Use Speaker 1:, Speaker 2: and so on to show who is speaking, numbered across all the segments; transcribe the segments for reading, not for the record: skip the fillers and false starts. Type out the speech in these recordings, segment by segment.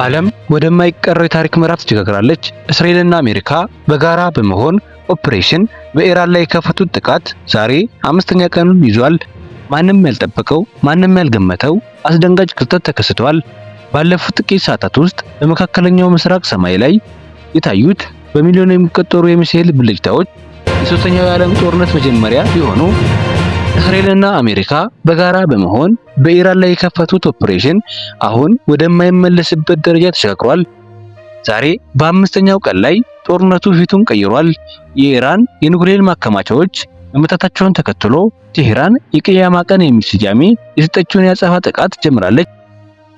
Speaker 1: ዓለም ወደማይቀረው የታሪክ ምዕራፍ ተሸጋግራለች። እስራኤልና አሜሪካ በጋራ በመሆን ኦፕሬሽን በኢራን ላይ የከፈቱት ጥቃት ዛሬ አምስተኛ ቀኑን ይዟል። ማንም ያልጠበቀው ማንም ያልገመተው አስደንጋጭ ክስተት ተከስቷል። ባለፉት ጥቂት ሰዓታት ውስጥ በመካከለኛው ምስራቅ ሰማይ ላይ የታዩት በሚሊዮን የሚቆጠሩ የሚሳኤል ብልጭታዎች የሶስተኛው የዓለም ጦርነት መጀመሪያ ሲሆኑ እስራኤልና አሜሪካ በጋራ በመሆን በኢራን ላይ የከፈቱት ኦፕሬሽን አሁን ወደማይመለስበት ደረጃ ተሸጋግሯል። ዛሬ በአምስተኛው ቀን ላይ ጦርነቱ ፊቱን ቀይሯል። የኢራን የኒውክሌር ማከማቻዎች መመታታቸውን ተከትሎ ቴህራን የቅያማ ቀን የሚል ስያሜ የሰጠችውን የአጸፋ ጥቃት ጀምራለች።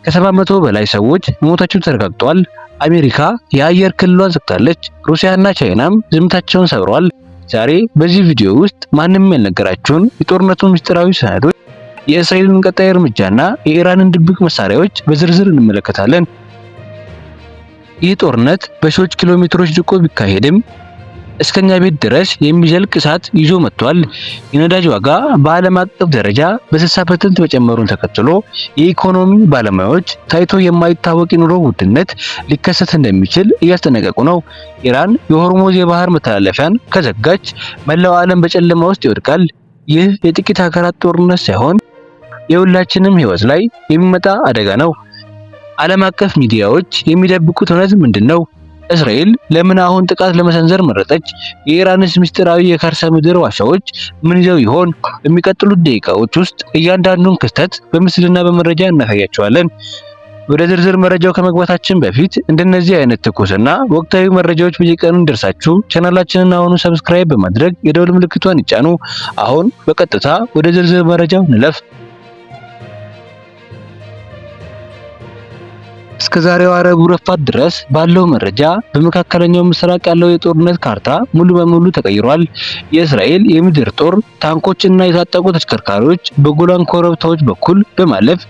Speaker 1: ከ700 በላይ ሰዎች መሞታቸው ተረጋግጧል። አሜሪካ የአየር ክልሏን ዘግታለች። ሩሲያና ቻይናም ዝምታቸውን ሰብረዋል። ዛሬ በዚህ ቪዲዮ ውስጥ ማንም ያልነገራችሁን የጦርነቱን ምስጢራዊ ሰነዶች፣ የእስራኤልን ቀጣይ እርምጃና የኢራንን ድብቅ መሳሪያዎች በዝርዝር እንመለከታለን። ይህ ጦርነት በሺዎች ኪሎ ሜትሮች ርቆ ቢካሄድም እስከኛ ቤት ድረስ የሚዘልቅ እሳት ይዞ መጥቷል። የነዳጅ ዋጋ በዓለም አቀፍ ደረጃ በ60% መጨመሩን ተከትሎ የኢኮኖሚ ባለሙያዎች ታይቶ የማይታወቅ የኑሮ ውድነት ሊከሰት እንደሚችል እያስጠነቀቁ ነው። ኢራን የሆርሙዝ የባህር መተላለፊያን ከዘጋች መላው ዓለም በጨለማ ውስጥ ይወድቃል። ይህ የጥቂት ሀገራት ጦርነት ሳይሆን የሁላችንም ሕይወት ላይ የሚመጣ አደጋ ነው። ዓለም አቀፍ ሚዲያዎች የሚደብቁት እውነት ምንድነው? እስራኤል ለምን አሁን ጥቃት ለመሰንዘር መረጠች? የኢራንስ ምስጢራዊ የከርሰ ምድር ዋሻዎች ምን ይዘው ይሆን? በሚቀጥሉት ደቂቃዎች ውስጥ እያንዳንዱን ክስተት በምስልና በመረጃ እናሳያቸዋለን። ወደ ዝርዝር መረጃው ከመግባታችን በፊት እንደነዚህ አይነት ትኩስና ወቅታዊ መረጃዎች በየቀኑ እንዲደርሳችሁ ቻናላችንን አሁኑ ሰብስክራይብ በማድረግ የደወል ምልክቷን ይጫኑ። አሁን በቀጥታ ወደ ዝርዝር መረጃው እንለፍ። እስከ ዛሬው ረቡዕ ረፋት ድረስ ባለው መረጃ በመካከለኛው ምስራቅ ያለው የጦርነት ካርታ ሙሉ በሙሉ ተቀይሯል። የእስራኤል የምድር ጦር ታንኮችና የታጠቁ ተሽከርካሪዎች በጎላን ኮረብታዎች በኩል በማለፍ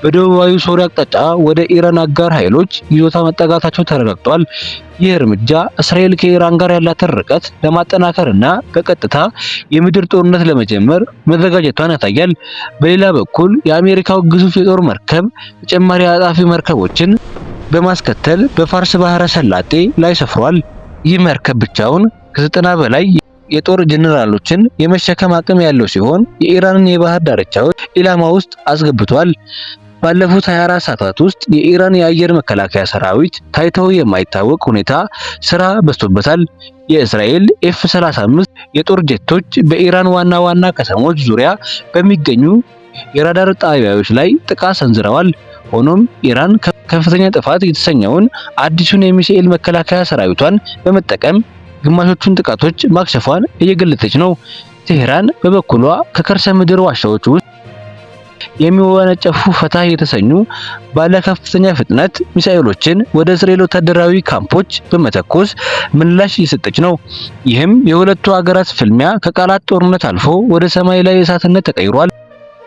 Speaker 1: በደቡባዊ ሶሪያ አቅጣጫ ወደ ኢራን አጋር ኃይሎች ይዞታ መጠጋታቸው ተረጋግጧል። ይህ እርምጃ እስራኤል ከኢራን ጋር ያላትን ርቀት ለማጠናከርና በቀጥታ የምድር ጦርነት ለመጀመር መዘጋጀቷን ያሳያል። በሌላ በኩል የአሜሪካው ግዙፍ የጦር መርከብ ተጨማሪ አጣፊ መርከቦችን በማስከተል በፋርስ ባህረ ሰላጤ ላይ ሰፍሯል። ይህ መርከብ ብቻውን ከ90 በላይ የጦር ጀነራሎችን የመሸከም አቅም ያለው ሲሆን የኢራንን የባህር ዳርቻዎች ኢላማ ውስጥ አስገብቷል። ባለፉት 24 ሰዓታት ውስጥ የኢራን የአየር መከላከያ ሰራዊት ታይተው የማይታወቅ ሁኔታ ስራ በዝቶበታል። የእስራኤል F-35 የጦር ጄቶች በኢራን ዋና ዋና ከተሞች ዙሪያ በሚገኙ የራዳር ጣቢያዎች ላይ ጥቃት ሰንዝረዋል። ሆኖም ኢራን ከፍተኛ ጥፋት የተሰኘውን አዲሱን የሚሳኤል መከላከያ ሰራዊቷን በመጠቀም ግማሾቹን ጥቃቶች ማክሸፏን እየገለጸች ነው። ቴህራን በበኩሏ ከከርሰ ምድር ዋሻዎች ውስጥ የሚወነጨፉ ፈታህ የተሰኙ ባለ ከፍተኛ ፍጥነት ሚሳኤሎችን ወደ እስራኤል ወታደራዊ ካምፖች በመተኮስ ምላሽ እየሰጠች ነው። ይህም የሁለቱ ሀገራት ፍልሚያ ከቃላት ጦርነት አልፎ ወደ ሰማይ ላይ እሳትነት ተቀይሯል።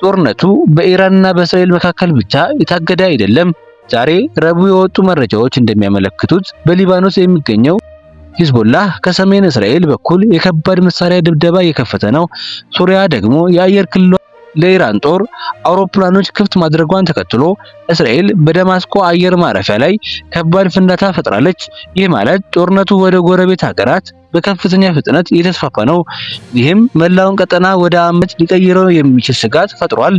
Speaker 1: ጦርነቱ በኢራንና በእስራኤል መካከል ብቻ የታገደ አይደለም። ዛሬ ረቡዕ የወጡ መረጃዎች እንደሚያመለክቱት በሊባኖስ የሚገኘው ሂዝቦላህ ከሰሜን እስራኤል በኩል የከባድ መሳሪያ ድብደባ እየከፈተ ነው። ሱሪያ ደግሞ የአየር ክልሏ ለኢራን ጦር አውሮፕላኖች ክፍት ማድረጓን ተከትሎ እስራኤል በደማስቆ አየር ማረፊያ ላይ ከባድ ፍንዳታ ፈጥራለች። ይህ ማለት ጦርነቱ ወደ ጎረቤት ሀገራት በከፍተኛ ፍጥነት እየተስፋፋ ነው። ይህም መላውን ቀጠና ወደ አመት ሊቀይረው የሚችል ስጋት ፈጥሯል።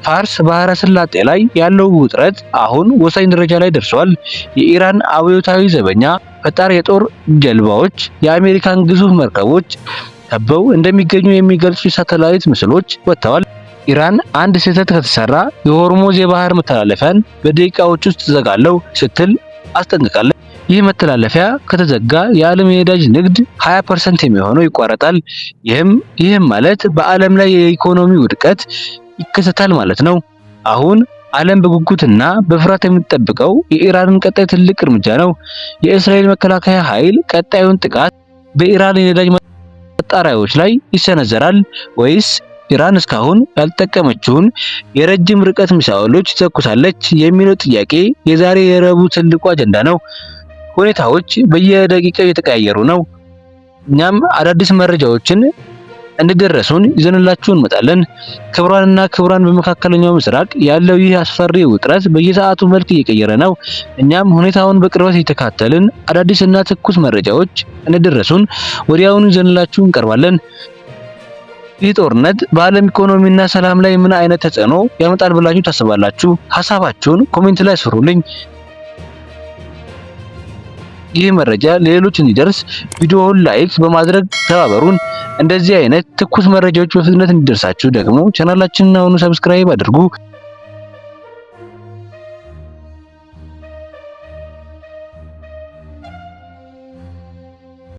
Speaker 1: ፋርስ ባህረ ሰላጤ ላይ ያለው ውጥረት አሁን ወሳኝ ደረጃ ላይ ደርሷል። የኢራን አብዮታዊ ዘበኛ ፈጣን የጦር ጀልባዎች የአሜሪካን ግዙፍ መርከቦች ከበው እንደሚገኙ የሚገልጹ የሳተላይት ምስሎች ወጥተዋል። ኢራን አንድ ስህተት ከተሰራ የሆርሙዝ የባህር መተላለፊያን በደቂቃዎች ውስጥ ዘጋለው ስትል አስጠንቅቃለች። ይህ መተላለፊያ ከተዘጋ የዓለም የነዳጅ ንግድ 20% የሚሆነው ይቋረጣል። ይህም ማለት በዓለም ላይ የኢኮኖሚ ውድቀት ይከሰታል ማለት ነው። አሁን ዓለም በጉጉትና በፍርሃት የምትጠብቀው የኢራንን ቀጣይ ትልቅ እርምጃ ነው። የእስራኤል መከላከያ ኃይል ቀጣዩን ጥቃት በኢራን የነዳጅ ጣሪያዎች ላይ ይሰነዘራል ወይስ ኢራን እስካሁን ያልተጠቀመችውን የረጅም ርቀት ሚሳኤሎች ተኩሳለች የሚለው ጥያቄ የዛሬ የረቡዕ ትልቁ አጀንዳ ነው። ሁኔታዎች በየደቂቃው እየተቀያየሩ ነው። እኛም አዳዲስ መረጃዎችን እንደደረሱን ይዘንላችሁ እንመጣለን። ክቡራንና ክቡራን፣ በመካከለኛው ምስራቅ ያለው ይህ አስፈሪ ውጥረት በየሰዓቱ መልክ እየቀየረ ነው። እኛም ሁኔታውን በቅርበት እየተከታተልን አዳዲስና ትኩስ መረጃዎች እንደደረሱን ወዲያውኑ ይዘንላችሁ እንቀርባለን። ይህ ጦርነት በዓለም ኢኮኖሚና ሰላም ላይ ምን አይነት ተጽዕኖ ያመጣል ብላችሁ ታስባላችሁ? ሐሳባችሁን ኮሜንት ላይ ስሩልኝ። ይህ መረጃ ለሌሎች እንዲደርስ ቪዲዮውን ላይክ በማድረግ ተባበሩን። እንደዚህ አይነት ትኩስ መረጃዎች በፍጥነት እንዲደርሳችሁ ደግሞ ቻናላችንን አሁኑ ሰብስክራይብ አድርጉ።